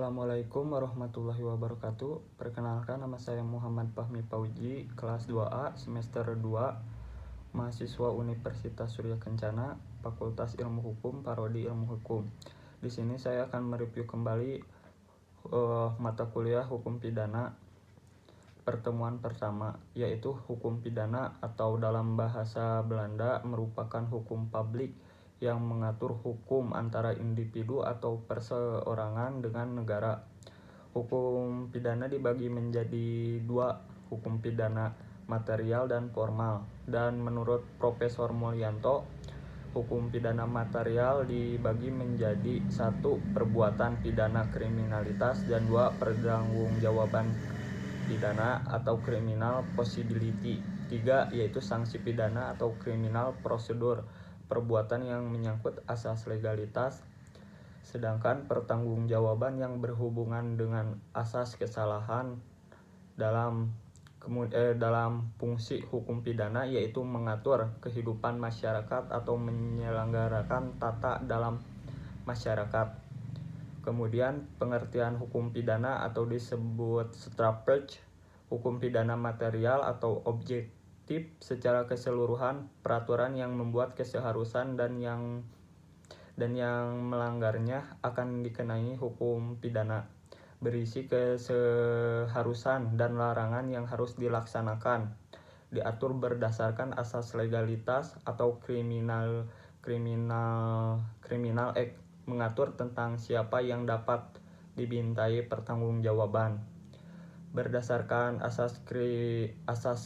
Assalamualaikum warahmatullahi wabarakatuh. Perkenalkan, nama saya Muhammad Fahmi Pauji, kelas 2A, semester 2, mahasiswa Universitas Surya Kencana, Fakultas Ilmu Hukum, Prodi Ilmu Hukum. Di sini saya akan mereview kembali mata kuliah Hukum Pidana pertemuan pertama, yaitu hukum pidana atau dalam bahasa Belanda merupakan hukum publik yang mengatur hukum antara individu atau perseorangan dengan negara. Hukum pidana dibagi menjadi dua, hukum pidana material dan formal. Dan menurut Profesor Mulyanto, hukum pidana material dibagi menjadi 1. Perbuatan pidana kriminalitas, dan 2. Pertanggungjawaban pidana atau criminal possibility. 3. Yaitu sanksi pidana atau criminal procedure, perbuatan yang menyangkut asas legalitas, sedangkan pertanggungjawaban yang berhubungan dengan asas kesalahan. Dalam fungsi hukum pidana yaitu mengatur kehidupan masyarakat atau menyelenggarakan tata dalam masyarakat. Kemudian pengertian hukum pidana atau disebut Strafrecht, hukum pidana material atau objektif secara keseluruhan, peraturan yang membuat keseharusan dan yang melanggarnya akan dikenai hukum pidana, berisi keseharusan dan larangan yang harus dilaksanakan, diatur berdasarkan asas legalitas atau criminal act, mengatur tentang siapa yang dapat dibintai pertanggungjawaban berdasarkan asas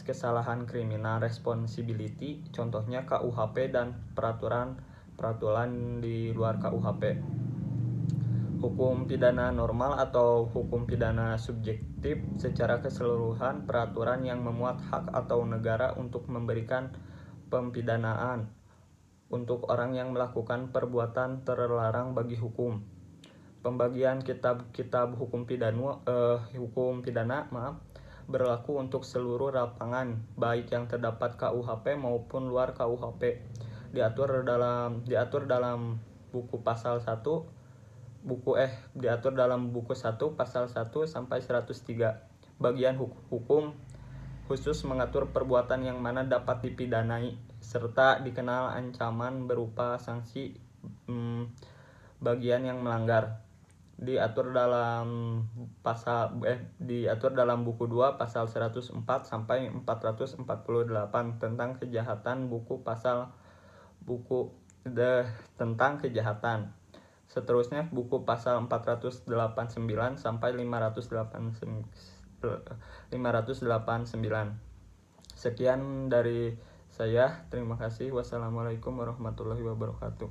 kesalahan kriminal responsibility, contohnya KUHP dan peraturan di luar KUHP. Hukum pidana normal atau hukum pidana subjektif secara keseluruhan, peraturan yang memuat hak atau negara untuk memberikan pempidanaan untuk orang yang melakukan perbuatan terlarang bagi hukum. Pembagian kitab hukum pidana berlaku untuk seluruh lapangan, baik yang terdapat KUHP maupun luar KUHP. Diatur dalam buku pasal 1 diatur dalam buku 1 pasal 1 sampai 103. Bagian hukum khusus mengatur perbuatan yang mana dapat dipidanai serta dikenal ancaman berupa sanksi bagian yang melanggar. Diatur dalam buku 2 pasal 104 sampai 448 tentang kejahatan, tentang kejahatan. Seterusnya buku pasal 489 sampai 589. Sekian dari saya. Terima kasih. Wassalamualaikum warahmatullahi wabarakatuh.